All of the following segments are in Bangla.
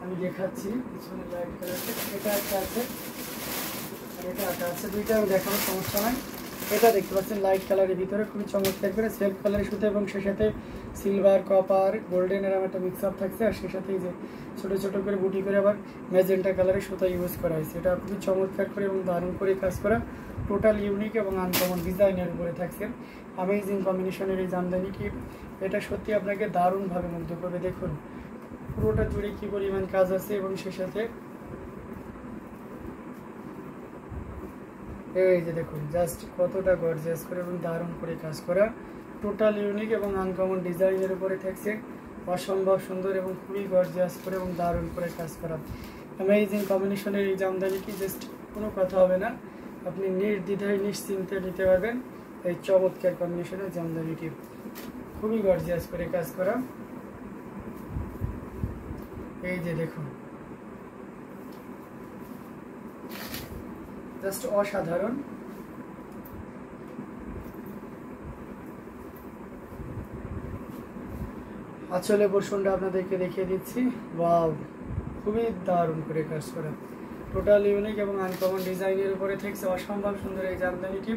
আমি দেখাচ্ছি পিছনে লাইট কালারটা, এটা একটা আছে আর এটা একটা আছে, দুইটা আমি দেখানোর সমস্যা নাই। এটা দেখতে পাচ্ছেন লাইট কালারের ভিতরে খুবই চমৎকার করে সেলফ কালারের সুতো এবং সে সাথে সিলভার, কপার, গোল্ডেন এরকম একটা মিক্স আপ থাকছে। আর সে সাথে এই যে ছোটো ছোটো করে বুটি করে আবার ম্যাজেন্টা কালারের সুতো ইউজ করা হয়েছে। এটা খুবই চমৎকার করে এবং দারুণ করে কাজ করা, টোটাল ইউনিক এবং আনকমন ডিজাইনের উপরে থাকছে। অ্যামেজিং কম্বিনেশনের এই জামদানিটি, এটা সত্যি আপনাকে দারুণভাবে মুগ্ধ করবে। দেখুন পুরোটা জুড়ে কী পরিমাণ কাজ আছে এবং সে সাথে এই যে দেখুন জাস্ট কতটা গর্জিয়াস করে এবং দারুণ করে কাজ করা, টোটাল ইউনিক এবং আনকমন ডিজাইনের উপরে থাকছে। অসম্ভব সুন্দর এবং খুবই গর্জিয়াস করে এবং দারুণ করে কাজ করা অ্যামেজিং কম্বিনেশনের এই জামদানিটি, জাস্ট কোনো কথা হবে না, আপনি নির্দ্বিধায় নিশ্চিন্তে নিতে পারবেন এই চমৎকার কম্বিনেশনের জামদানিটি। খুবই গর্জিয়াস করে কাজ করা, এই যে দেখুন জাস্ট অসাধারণ। আঁচলে পোর্শনটা আপনাদেরকে দেখিয়ে দিচ্ছি। ওয়াও, খুবই দারুণ করে কাজ করা, টোটাল ইউনিক এবং আনকমন ডিজাইনের উপরে থাকছে অসম্ভব সুন্দর এই জামদানিটি।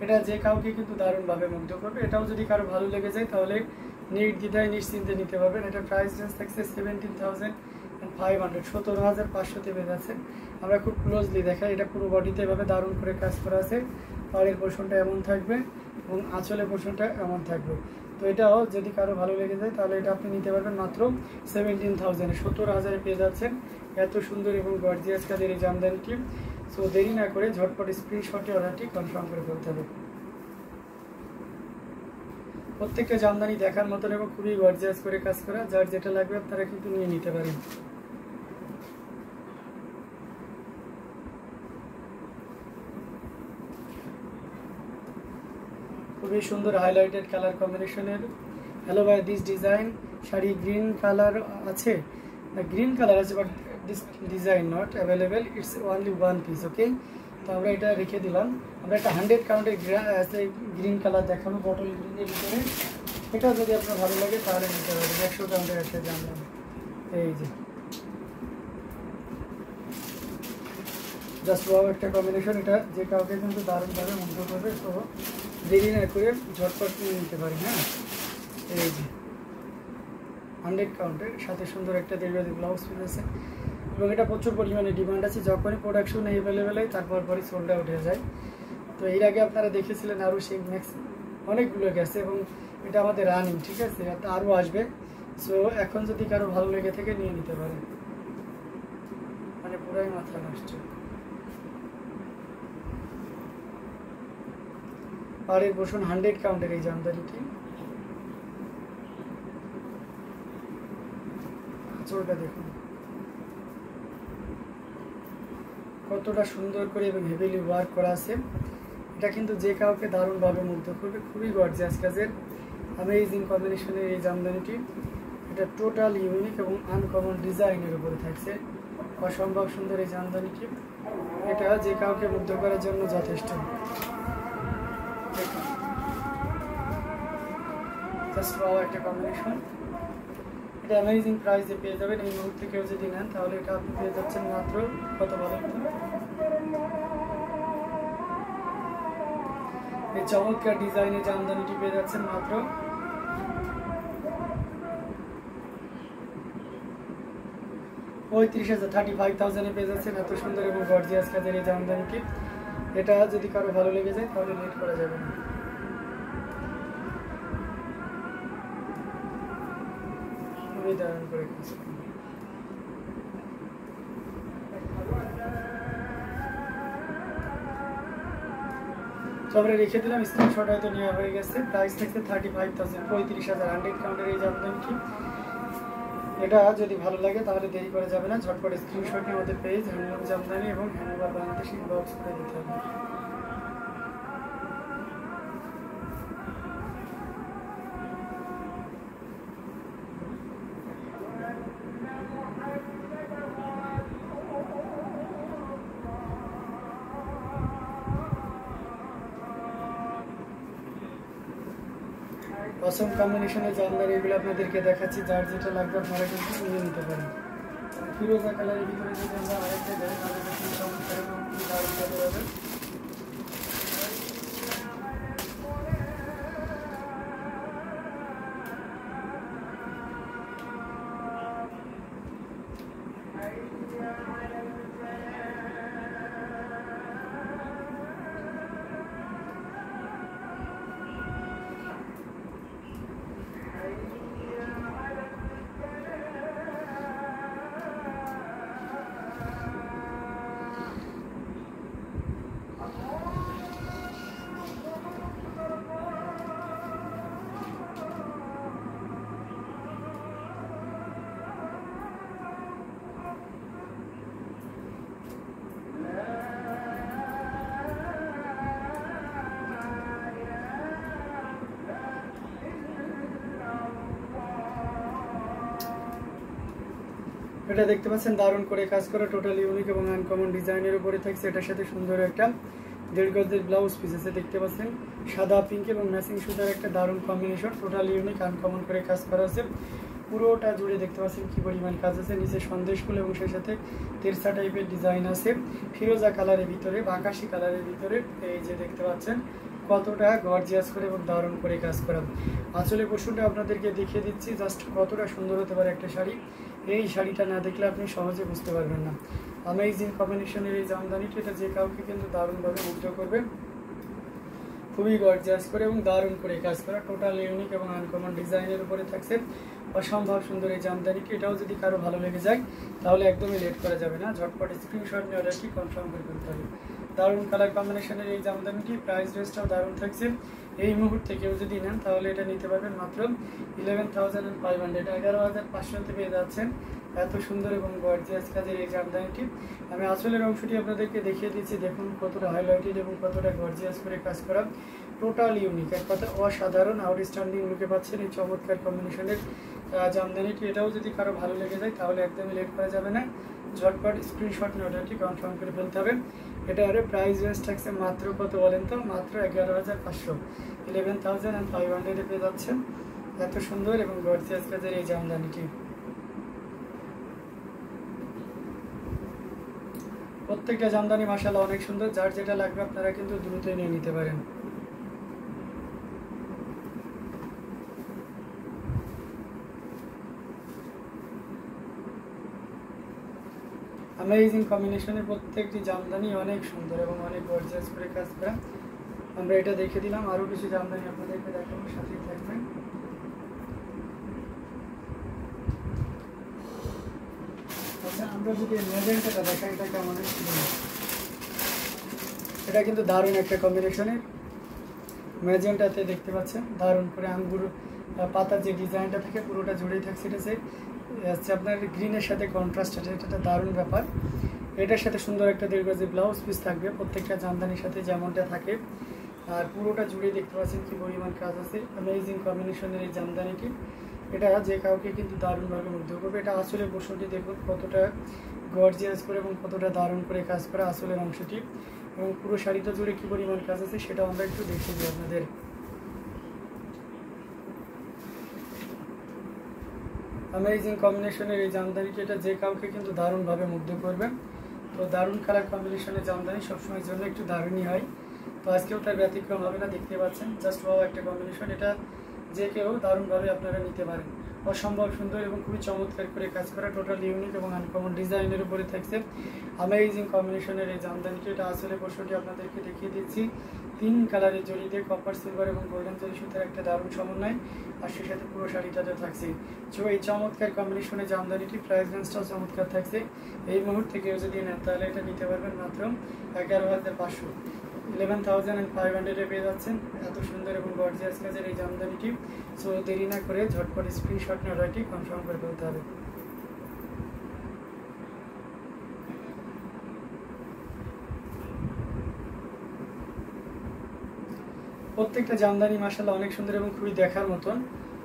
এটা যে কাউকে কিন্তু দারুণভাবে মুগ্ধ করবে। এটাও যদি কারো ভালো লেগে যায় তাহলে নির্দ্বিধায় নিশ্চিন্তে নিতে পারবেন। এটা প্রাইস রেঞ্জ থাকছে 17,500, 17,500 পেয়ে যাচ্ছে। আমরা খুব ক্লোজলি দেখাই, এটা পুরো বডিতে এভাবে দারুণ করে কাজ করা আছে। পাড়ের পোর্শনটা এমন থাকবে এবং আঁচলের পোর্শনটা এমন থাকবে। তো এটাও যদি কারো ভালো লেগে যায় তাহলে এটা আপনি নিতে পারবেন মাত্র 17,000, 17,000 পেয়ে যাচ্ছেন এত সুন্দর এবং গর্জিয়াস কাজের এই জামদানিটি। সো দেরি না করে ঝটপট স্ক্রিনশটে অর্ডারটি কনফার্ম করে ফেলতে হবে। প্রত্যেকটা জামদানি দেখার মতন এবং খুবই গর্জিয়াস করে কাজ করা, যার যেটা লাগবে আপনারা কিন্তু নিয়ে নিতে পারেন। খুবই সুন্দর হাইলাইটেড কালার কম্বিনেশনের। হ্যালো ভাই, this design sari green colour আছে, গ্রিন কালার আছে but this design not available, it's only one piece. Okay, তো আমরা এটা রেখে দিলাম। আমরা একটা 100 কাউন্টের গ্রিন কালার দেখাবো বটল গ্রিনের ভিতরে। এটা যদি আপনার ভালো লাগে তাহলে নিতে পারবেন। 100 কাউন্টের একটা জানলাম, এই যে জাস্ট ওয়াও একটা কম্বিনেশন। এটা যে কাউকে কিন্তু দারুণভাবে মুগ্ধ করবে। তো দেরি না করে ঝটপট নিয়ে নিতে পারি। হ্যাঁ, এই যে 100 কাউন্টের সাথে সুন্দর একটা দেড়বাদি ব্লাউজ পিস আছে এবং এটা প্রচুর পরিমাণে ডিমান্ড আছে। যখনই প্রোডাকশন অ্যাভেলেবেল হয় তারপর পরই সোল্ড আউট হয়ে যায়। তো এর আগে আপনারা দেখেছিলেন আরও সেই নেক্সট অনেকগুলো গেছে এবং এটা আমাদের রানিং, ঠিক আছে, আরও আসবে। সো এখন যদি কারো ভালো লেগে থেকে নিয়ে নিতে পারেন, মানে পুরাই মাথা নষ্ট। পাড়ের পোর্শন 100 কাউন্টের এই জামদানিটি, আঁচলটা দেখুন কতটা সুন্দর করে এবং হেভিলি ওয়ার্ক করা আছে। এটা কিন্তু যে কাউকে দারুণভাবে মুগ্ধ করবে। খুবই গর্জিয়াস কাজের অ্যামেজিং কম্বিনেশনের এই জামদানিটি। এটা টোটাল ইউনিক এবং আনকমন ডিজাইনের উপরে থাকছে। অসম্ভব সুন্দর এই জামদানিটি, এটা যে কাউকে মুগ্ধ করার জন্য যথেষ্ট। জাস্ট ওয়াও একটা কম্বিনেশন। এটা অ্যামেজিং প্রাইসে পেয়ে যাবেন। এই মুহূর্তে কেউ যদি নেন তাহলে এটা আপনি পেয়ে যাচ্ছেন মাত্র কত বলেন তো? এই চমৎকার ডিজাইনের জামদানিটি পেয়ে যাচ্ছেন মাত্র 35,000, 35,000 পেয়ে যাচ্ছেন এত সুন্দর এবং গর্জিয়াস কাজের এই জামদানিটি। এটা যদি কারো ভালো লেগে যায় তাহলে লেট করা যাবে না। দারুণ করে কাজ করুন। তারপরে রেখে দিলাম, স্ক্রিনশট হয়তো নেওয়া হয়ে গেছে। প্রাইস থাকছে 35,000, 35,000 100 কাউন্টের এই জামদানিটি। এটা যদি ভালো লাগে তাহলে দেরি করে যাবে না, ঝটপট স্ক্রিনশট নিয়ে আমাদের পেজ হ্যান্ডলুম জামদানি এবং হ্যান্ডলুম বাংলাদেশ ইনবক্স করে দিতে হবে। অসম কম্বিনেশনের জামদানি এগুলো আপনাদেরকে দেখাচ্ছি, যার যেটা লাগবে আপনারা কিন্তু নিয়ে নিতে পারেন। ফিরোজা কালারের ভিতরে যদি আমরা আরেকটা দেয় তাহলে বেশি চমৎকার এবং খুবই দারুণ কালার হবে। এটা দেখতে পাচ্ছেন দারুণ করে কাজ করা, টোটাল ইউনিক এবং আনকমন ডিজাইনের উপরে থাকছে। এটার সাথে সুন্দর একটা 1.5 গজের ব্লাউজ পিস আছে, দেখতে পাচ্ছেন সাদা পিঙ্ক এবং ম্যাচিং সুতার একটা দারুণ কম্বিনেশন, টোটাল ইউনিক আনকমন করে কাজ করা আছে। পুরোটা জুড়ে দেখতে পাচ্ছেন কি পরিমাণ কাজ আছে, নিচে সন্দেশ ফুল এবং সেই সাথে তেরসা টাইপের ডিজাইন আছে ফিরোজা কালারের ভিতরে বা আকাশি কালারের ভিতরে। এই যে দেখতে পাচ্ছেন কতটা গর্জিয়াস করে এবং দারুণ করে কাজ করা। আসলে পোর্শনটা আপনাদেরকে দেখিয়ে দিচ্ছি জাস্ট কতটা সুন্দর হতে পারে একটা শাড়ি। এই শাড়িটা না দেখলে আপনি সহজে বুঝতে পারবেন না। অ্যামেজিং কম্বিনেশনের এই জামদানিটা, এটা যে কাউকে কিন্তু দারুণভাবে মুগ্ধ করবে, খুবই গর্জিয়াস করে এবং দারুণ করে কাজ করা, টোটাল ইউনিক এবং আনকমন ডিজাইনের উপরে থাকছে। অসম্ভব সুন্দর এই জামদানিটি। এটাও যদি কারো ভালো লেগে যায় তাহলে একদমই লেট করা যাবে না, ঝটপট স্ক্রিনশট নিয়ে অর্ডারটি কনফার্ম করে ফেলতে হবে। দারুণ কালার কম্বিনেশনের এই জামদানিটি, প্রাইস রেঞ্জটাও দারুণ থাকছে। এই মুহূর্তে কেউ যদি নেন তাহলে এটা নিতে পারবেন মাত্র 11,500, 11,500 পেয়ে যাচ্ছেন। এত সুন্দর এবং গর্জিয়াস কাজের এই জামদানিটি আমি আসলের অংশটি আপনাদেরকে দেখিয়ে দিচ্ছি। দেখুন কতটা হাইলাইটেড এবং কতটা গর্জিয়াস করে কাজ করা, টোটাল ইউনিক, এক কথা অসাধারণ আউটস্ট্যান্ডিং লুকে পাচ্ছেন এই চমৎকার কম্বিনেশনের জামদানিটি। এটাও যদি কারো ভালো লেগে যায় তাহলে একদমই লেট করা যাবে না, ঝটপট স্ক্রিনশট নিয়ে অর্ডারটি কনফার্ম করে ফেলতে হবে। এটার প্রাইস রেঞ্জ থাকছে মাত্র কত বলেন তো, মাত্র 11,500, 11,500 পেয়ে যাচ্ছেন এত সুন্দর এবং গর্জিয়াস কাজের এই জামদানিটি। প্রত্যেকটা জামদানি মাশাআল্লাহ অনেক সুন্দর, যার যেটা লাগবে আপনারা কিন্তু দ্রুতই নিয়ে নিতে পারেন। অ্যামেজিং কম্বিনেশনের প্রত্যেকটি জামদানি অনেক সুন্দর এবং অনেক গর্জিয়াস করে কাজ করা। আমরা এটা দেখে দিলাম, আরও কিছু জামদানি আপনাদেরকে দেখাবো, সাথেই থাকবেন। আচ্ছা, আমরা যদি ম্যাজেন্টাটা দেখাই, এটা কেমন ছিল, এটা কিন্তু দারুণ একটা কম্বিনেশনের ম্যাজেন্টাতে দেখতে পাচ্ছেন দারুণ করে আঙ্গুর পাতার যে ডিজাইনটা থাকে পুরোটা জুড়েই থাকছে। এটা হচ্ছে আপনার গ্রিনের সাথে কন্ট্রাস্ট আছে, এটা দারুণ ব্যাপার। এটার সাথে সুন্দর একটা 1.5 গজের ব্লাউজ পিস থাকবে প্রত্যেকটা জামদানির সাথে যেমনটা থাকে, আর পুরোটা জুড়ে দেখতে পাচ্ছেন কি পরিমাণ কাজ আছে। অ্যামেজিং কম্বিনেশনের এই জামদানিটি, এটা যে কাউকে কিন্তু দারুণভাবে মুগ্ধ করবে। এটা আসলে পোর্শনটি দেখুন কতটা গর্জিয়াস করে এবং কতটা দারুণ করে কাজ করা আসলের অংশটি, এবং পুরো শাড়িটা জুড়ে কি পরিমাণ কাজ আছে সেটা আমরা একটু দেখিয়ে দিই আপনাদের। অ্যামেজিং কম্বিনেশনের এই জামদানিটি, এটা যে কাউকে কিন্তু দারুণভাবে মুগ্ধ করবে। তো দারুণ কালার কম্বিনেশনের জামদানি সবসময়ের জন্য একটু দারুণই হয়, তো আজকেও তার ব্যতিক্রম হবে না। দেখতে পাচ্ছেন জাস্ট ওয়াও একটা কম্বিনেশন, এটা যে কেউ দারুণভাবে আপনারা নিতে পারেন। অসম্ভব সুন্দর এবং খুবই চমৎকার করে কাজ করা, টোটাল ইউনিক এবং আনকমন ডিজাইনের উপরে থাকছে অ্যামেজিং কম্বিনেশনের এই জামদানিটি। এটা আসলে পোর্শনটি আপনাদেরকে দেখিয়ে দিচ্ছি, 3 কালারের জড়িতে কপার, সিলভার এবং গোল্ডেন জরি সুতার একটা দারুণ সমন্বয়, আর সেই সাথে পুরো শাড়িটাতে থাকছে। তো এই চমৎকার কম্বিনেশনের জামদানিটি প্রাইস রেঞ্জটাও চমৎকার থাকছে। এই মুহূর্তে কেউ যদি নেন তাহলে এটা নিতে পারবেন মাত্র 11,500, 11,500 পেয়ে যাচ্ছেন এত সুন্দর এবং গর্জিয়াস কাজের এই জামদানিটি। সো দেরি না করে ঝটপট স্ক্রিনশট নিয়ে অর্ডারটি কনফার্ম করে ফেলতে হবে। প্রত্যেকটা জামদানি মাশাআল্লাহ অনেক সুন্দর এবং খুবই দেখার মতন,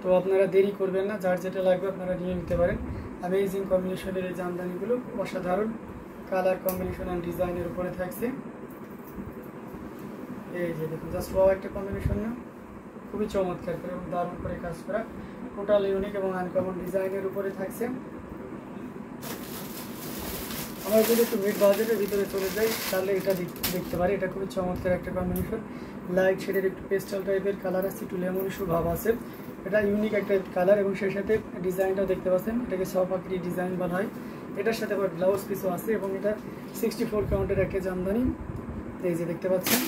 তো আপনারা দেরি করবেন না, যার যেটা লাগবে আপনারা নিয়ে নিতে পারেন। অ্যামেজিং কম্বিনেশনের এই জামদানিগুলো অসাধারণ কালার কম্বিনেশন অ্যান্ড ডিজাইনের উপরে থাকছে। এই যে দেখুন জাস্ট ওয়াও একটা কম্বিনেশন, না খুবই চমৎকার করে এবং দারুণ করে কাজ করা, টোটাল ইউনিক এবং আনকমন ডিজাইনের উপরে থাকছে। আমরা যদি একটু মিড বাজেটের ভিতরে চলে যাই তাহলে এটা দেখতে পারি। এটা খুবই চমৎকার একটা কম্বিনেশন, লাইট শেডের একটু পেস্টাল টাইপের কালার আছে, একটু লেমন ইস্যু ভাব আছে। এটা ইউনিক একটা কালার এবং সেই সাথে ডিজাইনটাও দেখতে পাচ্ছেন, এটাকে সপাকড়ি ডিজাইন বলা হয়। এটার সাথে আবার ব্লাউজ পিসও আছে এবং এটা 64 কাউন্টের একটা জামদানি, এই যে দেখতে পাচ্ছেন।